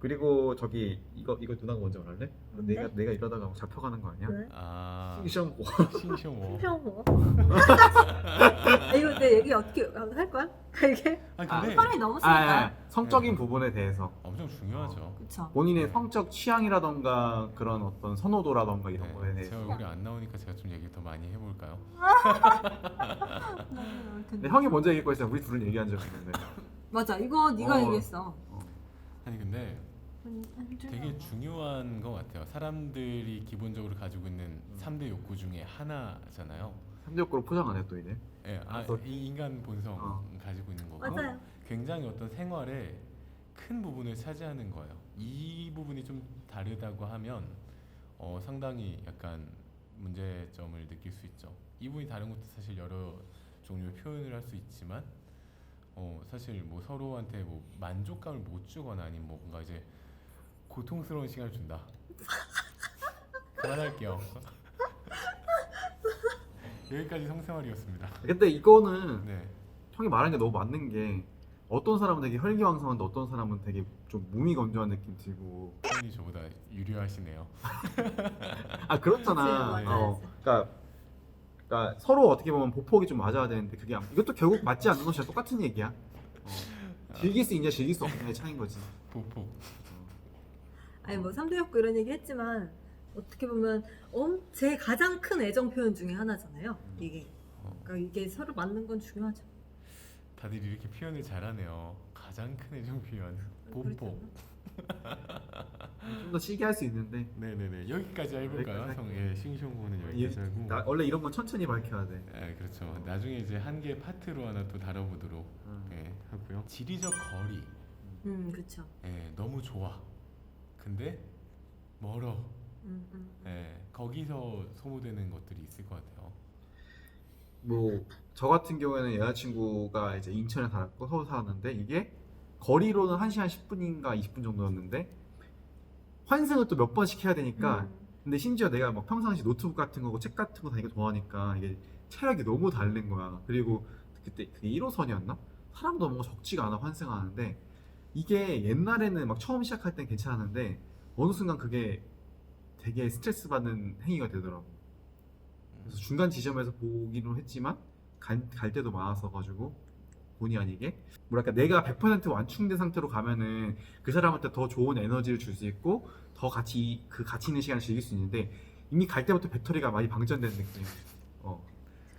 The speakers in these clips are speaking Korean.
그리고 저기 이거 누나가 먼저 말할래? 뭔데? 내가 이러다가 막 잡혀가는 거 아니야? 왜? 아, 싱싱고. 싱쇼모. 평 이거 내 얘기 어떻게 할 거야? 이게 아 근데 사람이 넘었으니까. 성적인 네. 부분에 대해서 엄청 중요하죠. 그쵸. 본인의 네. 성적 취향이라던가 그런 어떤 선호도라던가 이런 거에 네, 제 대해서. 얼굴이 안 나오니까 제가 좀 얘기 더 많이 해볼까요? 근데 형이 먼저 얘기할 거 있어요. 우리 둘은 얘기한 적 있는데. 맞아, 이거 네가 어. 얘기했어. 아니 근데 되게 중요한 것 같아요. 사람들이 기본적으로 가지고 있는 3대 욕구 중에 하나잖아요. 3대 욕구로 포장 안 해 또 이제. 예, 이 인간 본성 가지고 있는 거고 맞아요. 굉장히 어떤 생활에 큰 부분을 차지하는 거예요. 이 부분이 좀 다르다고 하면 상당히 약간 문제점을 느낄 수 있죠. 이 부분이 다른 것도 사실 여러 종류의 표현을 할 수 있지만 사실 뭐 서로한테 뭐 만족감을 못 주거나 아니면 뭐 뭔가 이제 고통스러운 시간을 준다. 그만할게요. 여기까지 성생활이었습니다. 근데 이거는 네. 형이 말한 게 너무 맞는 게 어떤 사람은 되게 혈기왕성한데 어떤 사람은 되게 좀 무미건조한 느낌 들고. 표현이 저보다 유리하시네요. 아 그렇잖아. 그치, 맞아요. 그러니까 서로 어떻게 보면 보폭이 좀 맞아야 되는데 그게 이것도 결국 맞지 않는 것이야. 똑같은 얘기야. 즐길 수 있냐 즐길 수 없냐의 차이인 거지. 보폭. 아니 뭐 3대 욕구 이런 얘기 했지만 어떻게 보면 제 가장 큰 애정 표현 중에 하나잖아요. 이게. 그러니까 이게 서로 맞는 건 중요하죠. 다들 이렇게 표현을 잘하네요. 가장 큰 애정 표현. 보폭. 좀 더 시게 할 수 있는데. 네네네. 여기까지 해볼까요? 여기까지 싱숑고는 여기까지 하고. 원래 이런 건 천천히 밝혀야 돼. 네, 그렇죠. 나중에 이제 한 개 파트로 하나 또 다뤄보도록 하고요. 지리적 거리. 그렇죠. 너무 좋아. 근데 멀어. 거기서 소모되는 것들이 있을 것 같아요. 뭐 저 같은 경우에는 여자친구가 이제 인천에 살았고 서울 살았는데 이게 거리로는 1시간 10분인가 20분 정도였는데 환승을 또 몇 번씩 해야 되니까 근데 심지어 내가 막 평상시 노트북 같은 거고 책 같은 거 다니는 거 좋아하니까 이게 체력이 너무 다른 거야. 그리고 그때 1호선이었나? 사람도 뭔가 적지가 않아 환승하는데 이게 옛날에는 막 처음 시작할 땐 괜찮았는데 어느 순간 그게 되게 스트레스 받는 행위가 되더라고. 그래서 중간 지점에서 보기로 했지만 갈 때도 많았어 가지고 본의 아니게 뭐랄까 내가 100% 완충된 상태로 가면은 그 사람한테 더 좋은 에너지를 줄 수 있고 더 같이 있는 시간을 즐길 수 있는데 이미 갈 때부터 배터리가 많이 방전된 느낌.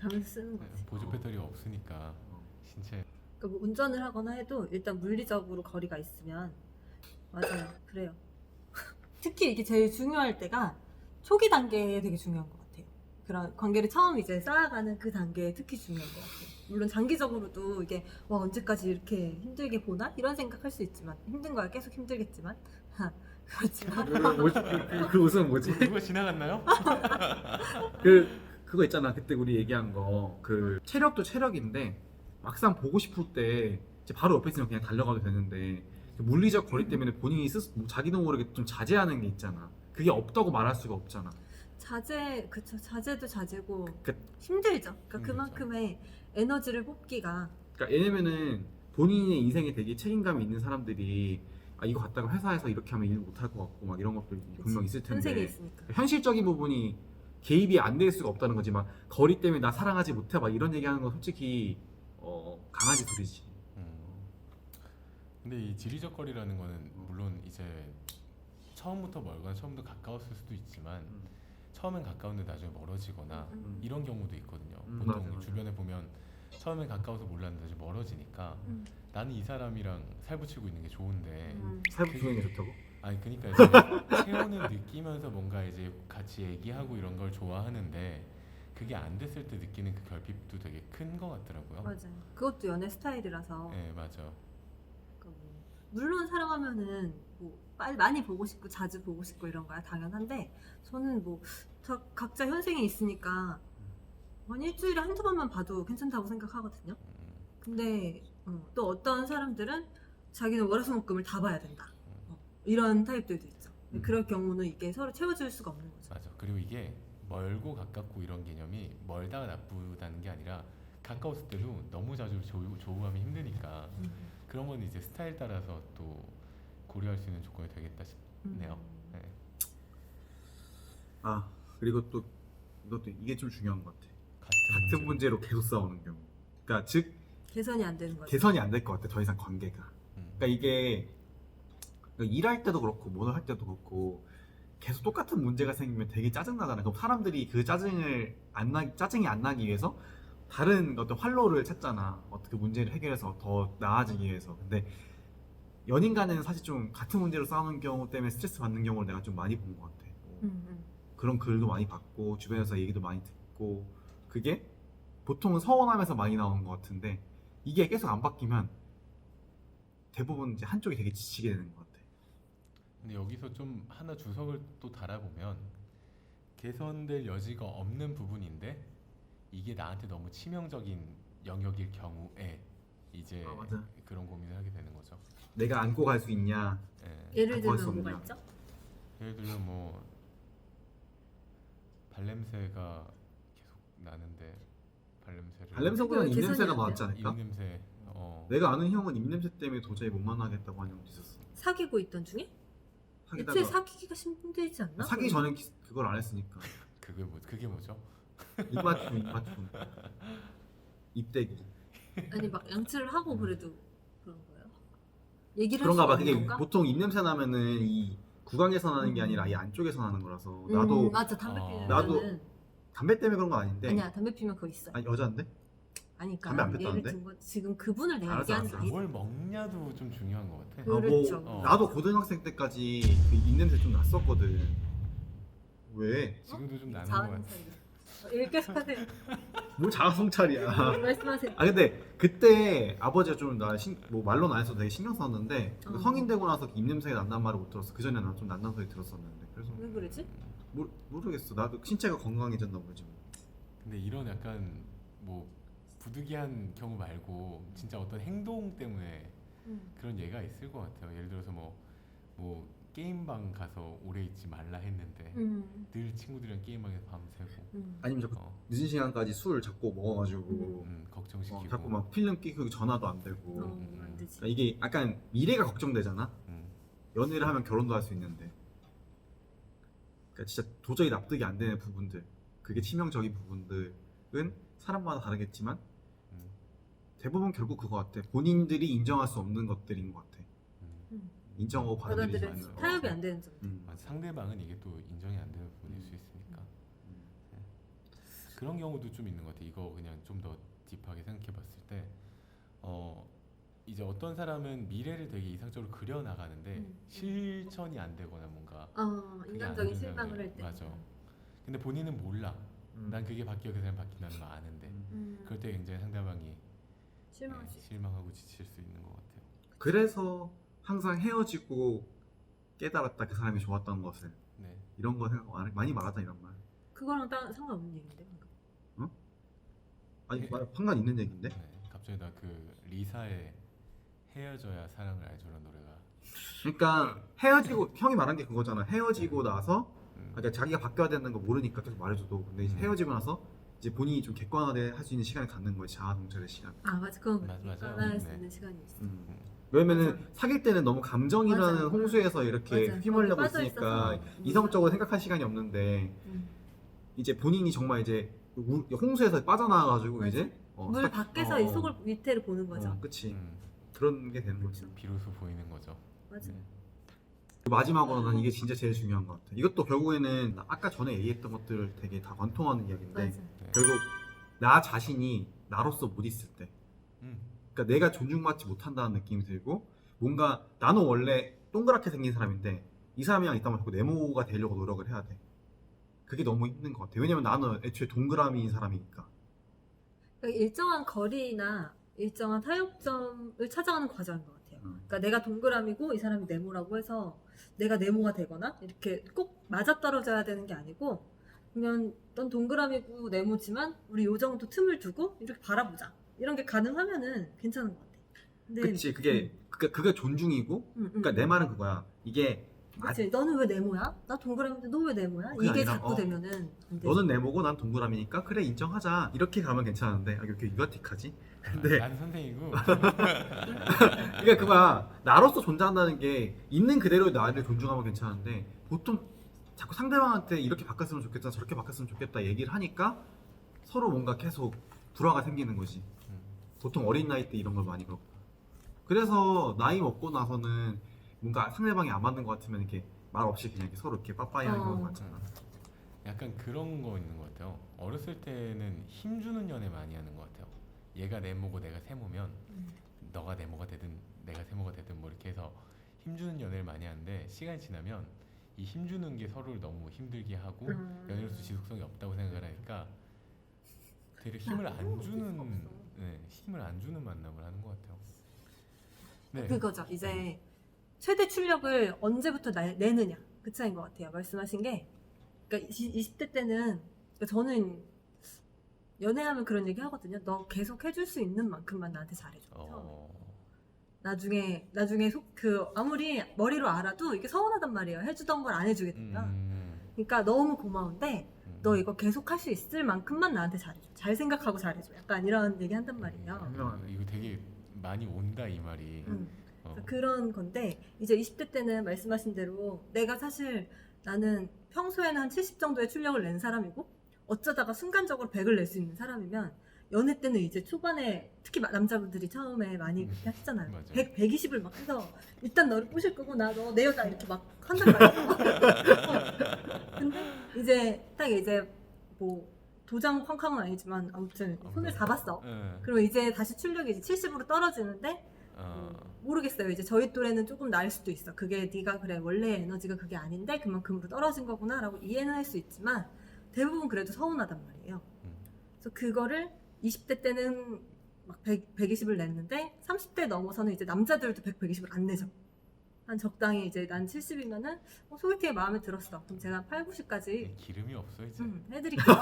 가면서 쓰는 거지. 보조 배터리가 없으니까 신체. 그러니까 뭐 운전을 하거나 해도 일단 물리적으로 거리가 있으면 맞아요. 그래요. 특히 이게 제일 중요할 때가 초기 단계에 되게 중요한 것 같아요. 그런 관계를 처음 이제 쌓아가는 그 단계에 특히 중요한 것 같아요. 물론 장기적으로도 이게 와 언제까지 이렇게 힘들게 보나 이런 생각할 수 있지만 힘든 거야 계속 힘들겠지만 그렇지만 그 웃음 뭐지? 누가 지나갔나요? 그거 있잖아. 그때 우리 얘기한 거 그 체력도 체력인데 막상 보고 싶을 때 이제 바로 옆에 있으면 그냥 달려가도 되는데 그 물리적 거리 때문에 본인이 자기도 모르게 좀 자제하는 게 있잖아. 그게 없다고 말할 수가 없잖아. 그쵸 자제도 자제고 그- 힘들죠. 그러니까 그만큼의 에너지를 뽑기가 그러니까 왜냐면은 본인의 인생에 되게 책임감이 있는 사람들이 이거 갔다가 회사에서 이렇게 하면 일 못할 것 같고 막 이런 것들이 분명 있을 현생에 텐데 있으니까. 현실적인 부분이 개입이 안 될 수가 없다는 거지. 막 거리 때문에 나 사랑하지 못해 막 이런 얘기하는 건 솔직히 강아지 소리지. 근데 이 지리적 거리라는 거는 물론 이제 처음부터 멀거나 처음부터 가까웠을 수도 있지만 처음엔 가까운데 나중에 멀어지거나 이런 경우도 있거든요. 보통 맞아. 주변에 보면 처음엔 가까워서 몰랐는데 나중에 멀어지니까 나는 이 사람이랑 살붙이고 있는 게 좋은데 살부 주는 게 좋다고? 아니 그러니까 이제 체온을 느끼면서 뭔가 이제 같이 얘기하고 이런 걸 좋아하는데 그게 안 됐을 때 느끼는 그 결핍도 되게 큰 것 같더라고요. 맞아요. 그것도 연애 스타일이라서. 네 맞아. 그러니까 뭐 물론 사랑하면은 뭐 많이 보고 싶고 자주 보고 싶고 이런 거야 당연한데 저는 뭐 다 각자 현생에 있으니까 한 일주일에 한두 번만 봐도 괜찮다고 생각하거든요. 근데 또 어떤 사람들은 자기는 월화수목금을 다 봐야 된다. 이런 타입들도 있죠. 그럴 경우는 이게 서로 채워줄 수가 없는 거죠. 맞아. 그리고 이게 멀고 가깝고 이런 개념이 멀다가 나쁘다는 게 아니라 가까웠을 때도 너무 자주 조우하면 힘드니까 그런 건 이제 스타일 따라서 또 고려할 수 있는 조건이 되겠다 싶네요. 네. 아 그리고 또 이것도 이게 좀 중요한 것 같아. 같은 같은 문제로 계속 싸우는 경우. 그러니까 즉 개선이 안 되는 거죠. 개선이 안 될 것 같아. 더 이상 관계가. 음. 그러니까 이게 그러니까 일할 때도 그렇고 뭐를 할 때도 그렇고 계속 똑같은 문제가 생기면 되게 짜증나잖아요. 그럼 사람들이 그 짜증이 안 나기 위해서 다른 어떤 활로를 찾잖아. 어떻게 문제를 해결해서 더 나아지기 위해서. 근데 연인 간에는 사실 좀 같은 문제로 싸우는 경우 때문에 스트레스 받는 경우를 내가 좀 많이 본 것 같아. 그런 글도 많이 봤고 주변에서 얘기도 많이 듣고 그게 보통은 서운하면서 많이 나오는 것 같은데 이게 계속 안 바뀌면 대부분 이제 한쪽이 되게 지치게 되는 것 같아. 근데 여기서 좀 하나 주석을 또 달아보면 개선될 여지가 없는 부분인데 이게 나한테 너무 치명적인 영역일 경우에 이제 아, 맞아. 그런 고민을 하게 되는 거죠. 내가 안고 갈 수 있냐? 예. 예를 바꿀 수 들면 뭐가 없냐. 있죠? 예를 들면 뭐 발냄새가 계속 나는데 발냄새보다는 개선이 입냄새가 안 낫지 않을까? 입냄새 내가 아는 형은 입냄새 때문에 도저히 못 만나겠다고 하는 형도 있었어. 사귀고 있던 중에? 사귀다가 애초에 사귀기가 힘들지 않나? 사귀기 전에 그걸 안 했으니까. 그게 뭐죠? 입맞춤. 입대기. 아니 막 양치를 하고 그래도 그런 거예요? 얘기를 그런가 봐. 할 수가 그게 없는 건가? 보통 입냄새 나면은 이 구강에서 나는 게 아니라 이 안쪽에서 나는 거라서 나도 맞아 담배 어, 피우면 나도 담배 때문에 그런 건 아닌데. 아니야 담배 피우면 그거 있어요. 아니 여자인데? 아니 그러니까 담배 안 예를 폈다는데? 든 건 지금 그분을 내가 알았어, 얘기하는 게 알았어. 아니다. 뭘 먹냐도 좀 중요한 것 같아. 그렇죠. 어. 나도 고등학생 때까지 그 입냄새 좀 났었거든. 왜? 지금도 좀 나는 것 같아. 일 계속하세요. 뭘 자아성찰이야. 말씀하세요. 아 근데 그때 아버지가 좀 나 뭐 말로는 안 해서 되게 신경 썼는데 어. 성인 되고 나서 입냄새가 난다는 말을 못 들었어. 그 전에 난 좀 난다는 소리 들었었는데 그래서 왜 그러지? 모르겠어. 나도 신체가 건강해졌나 보지. 근데 이런 약간 뭐 부득이한 경우 말고 진짜 어떤 행동 때문에 그런 예가 있을 것 같아요. 예를 들어서 뭐 게임방 가서 오래 있지 말라 했는데 늘 친구들이랑 게임방에서 밤새고 아니면 자꾸 늦은 시간까지 술 자꾸 먹어가지고 걱정시키고 자꾸 막 필름 끼고 전화도 안 되고. 안 되지. 그러니까 이게 약간 미래가 걱정되잖아. 음, 연애를 하면 결혼도 할 수 있는데. 그러니까 진짜 도저히 납득이 안 되는 부분들. 그게 치명적인 부분들은 사람마다 다르겠지만 음, 대부분 결국 그거 같아. 본인들이 인정할 수 없는 것들인 것 같아. 음. 인정하고 받아들이지 받아들여 않는. 타협이 안 되는 점. 상대방은 이게 또 인정이 안 되는 부분일 수 있으니까 네. 그런 경우도 좀 있는 것 같아. 이거 그냥 좀 더 딥하게 생각해봤을 때 이제 어떤 사람은 미래를 되게 이상적으로 그려 나가는데 실천이 안 되거나 뭔가 그게 안 인간적인 된다는 실망을 게 할 때. 맞아. 근데 본인은 몰라. 난 그게 바뀌어 그 사람이 바뀐다는 걸 아는데 그럴 때 굉장히 상대방이 실망할 수 있어. 실망하고 지칠 수 있는 것 같아요. 그래서 항상 헤어지고 깨달았다 그 사람이 좋았던 것을 네. 이런 거 생각 많이 말하자 이런 말. 그거랑 상관없는 얘기인데. 아니 상관 있는 얘기인데. 네. 갑자기 나 그 리사의 헤어져야 사랑을 알죠라는 노래가 그러니까 헤어지고 형이 말한 게 그거잖아. 헤어지고 나서 그러니까 자기가 바뀌어야 되는 거 모르니까 계속 말해줘도 근데 이제 헤어지고 나서 이제 본인이 좀 객관화돼 할 수 있는 시간을 갖는 거지. 자아 성찰의 시간. 아 맞아 그건 맞아. 객관화할 수 네. 있는 시간이 있어. 왜냐면은 맞아. 사귈 때는 너무 감정이라는 맞아. 홍수에서 이렇게 맞아. 휘말려고 빠져 있으니까 있어서. 이성적으로 생각할 시간이 없는데 음. 이제 본인이 정말 이제 홍수에서 빠져나와가지고 맞아. 이제 물 밖에서 이 속을 위태를 보는 거죠. 그치. 그런 게 되는 거지. 비로소 보이는 거죠. 맞아. 마지막으로 난 이게 진짜 제일 중요한 것 같아. 이것도 결국에는 아까 전에 얘기했던 것들을 되게 다 관통하는 이야기인데 맞아. 결국 나 자신이 나로서 못 있을 때 그러니까 내가 존중받지 못한다는 느낌이 들고 뭔가 나는 원래 동그랗게 생긴 사람인데 이 사람이랑 있다면 자꾸 네모가 되려고 노력을 해야 돼. 그게 너무 힘든 것 같아. 왜냐면 나는 애초에 동그라미인 사람이니까. 그러니까 일정한 거리나 일정한 타협점을 찾아가는 과정인 것 같아요. 그러니까 내가 동그라미고 이 사람이 네모라고 해서 내가 네모가 되거나 이렇게 꼭 맞아떨어져야 되는 게 아니고 그러면 넌 동그라미고 네모지만 우리 요 정도 틈을 두고 이렇게 바라보자. 이런 게 가능하면은 괜찮은 것 같아. 근데 그치. 그게 존중이고 그러니까 내 말은 그거야. 이게 그치. 너는 왜 네모야? 나 동그라미인데 너 왜 네모야? 그게 이게 아니라, 자꾸 되면은 안 되지. 너는 네모고 난 동그라미니까 그래 인정하자. 이렇게 가면 괜찮은데 이렇게 유아틱하지? 근데- 난 선생이고. 그러니까 그거야. 나로서 존재한다는 게 있는 그대로의 나를 존중하면 괜찮은데 보통 자꾸 상대방한테 이렇게 바뀌었으면 좋겠다 저렇게 바뀌었으면 좋겠다 얘기를 하니까 서로 뭔가 계속 불화가 생기는 거지. 음. 보통 어린 나이 때 이런 걸 많이 그렇고. 그래서 나이 먹고 나서는 뭔가 상대방이 안 맞는 것 같으면 이렇게 말 없이 그냥 이렇게 서로 이렇게 빠빠이 하는 경우가 많잖아. 약간 그런 거 있는 것 같아요. 어렸을 때는 힘주는 연애 많이 하는 것 같아요. 얘가 내모고 내가 세모면 너가 내모가 되든 내가 세모가 되든 뭐 이렇게 해서 힘주는 연애를 많이 하는데 시간이 지나면 이 힘주는 게 서로를 너무 힘들게 하고 연애로서 지속성이 없다고 생각을 하니까 되려 힘을 안 주는 힘을 안 주는 만남을 하는 것 같아요. 네. 그거죠. 이제 최대 출력을 언제부터 내느냐 그 차이인 것 같아요. 말씀하신 게 그러니까 20대 때는 그러니까 저는 연애하면 그런 얘기 하거든요. 너 계속 해줄 수 있는 만큼만 나한테 잘해줘. 나중에 그 아무리 머리로 알아도 이게 서운하단 말이에요. 해주던 걸 안 해주게 되면. 그러니까 너무 고마운데 너 이거 계속 할 수 있을 만큼만 나한테 잘해줘. 잘 생각하고 잘해줘. 약간 이런 얘기 한단 말이에요. 이거 되게 많이 온다 이 말이. 그래서 그런 건데 이제 20대 때는 말씀하신 대로 내가 사실 나는 평소에는 한 70 정도의 출력을 낸 사람이고 어쩌다가 순간적으로 100을 낼 수 있는 사람이면 연애 때는 이제 초반에 특히 남자분들이 처음에 많이 그렇게 하시잖아요. 맞아요. 120을 막 해서 일단 너를 꼬실 거고 나 너 내 여자 이렇게 막 한단 말이에요. 근데 이제 딱 이제 뭐 도장 쾅쾅은 아니지만 아무튼 손을 잡았어. 그리고 이제 다시 출력이 이제 70으로 떨어지는데 모르겠어요. 이제 저희 또래는 조금 나을 수도 있어. 그게 네가 그래 원래 에너지가 그게 아닌데 그만큼으로 떨어진 거구나라고 이해는 할 수 있지만 대부분 그래도 서운하단 말이에요. 그래서 그거를 20대 때는 막 120을 냈는데 30대 넘어서는 이제 남자들도 120을 안 내죠. 한 적당히 이제 난 70이면은 소개팅에 마음에 들었어. 그럼 제가 8, 90까지 기름이 없어 이제. 해드릴게요.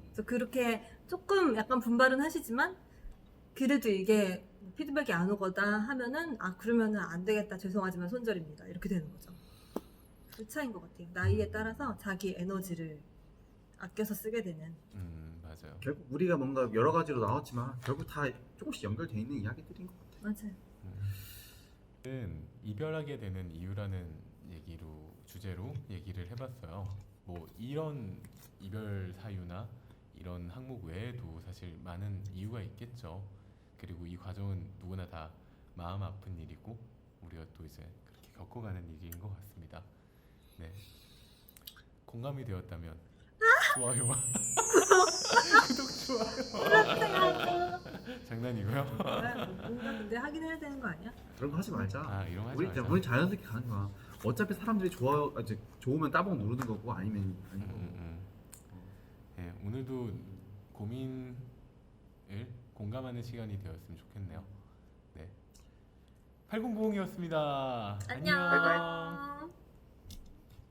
그래서 그렇게 조금 약간 분발은 하시지만 그래도 이게 피드백이 안 오거나 하면은 그러면은 안 되겠다 죄송하지만 손절입니다 이렇게 되는 거죠. 그 차이인 것 같아요. 나이에 따라서 자기 에너지를 아껴서 쓰게 되는. 맞아요. 결국 우리가 뭔가 여러 가지로 나왔지만 결국 다 조금씩 연결돼 있는 이야기들인 것 같아요. 맞아요. 이별하게 되는 이유라는 주제로 얘기를 해봤어요. 뭐 이런 이별 사유나 이런 항목 외에도 사실 많은 이유가 있겠죠. 그리고 이 과정은 누구나 다 마음 아픈 일이고 우리가 또 이제 그렇게 겪어가는 일인 것 같습니다. 네, 공감이 되었다면 좋아요와 구독 좋아요. 장난이고요. 뭔가 근데 하긴 해야 되는 거 아니야? 그런 거 하지 말자. 이런 거 하지 말자. 우리 자연스럽게 가는 거야. 어차피 사람들이 이제 좋으면 따봉 누르는 거고 아니면 아닌 거고. 네, 오늘도 고민을 공감하는 시간이 되었으면 좋겠네요. 네, 8090이었습니다. 안녕. 바이바이.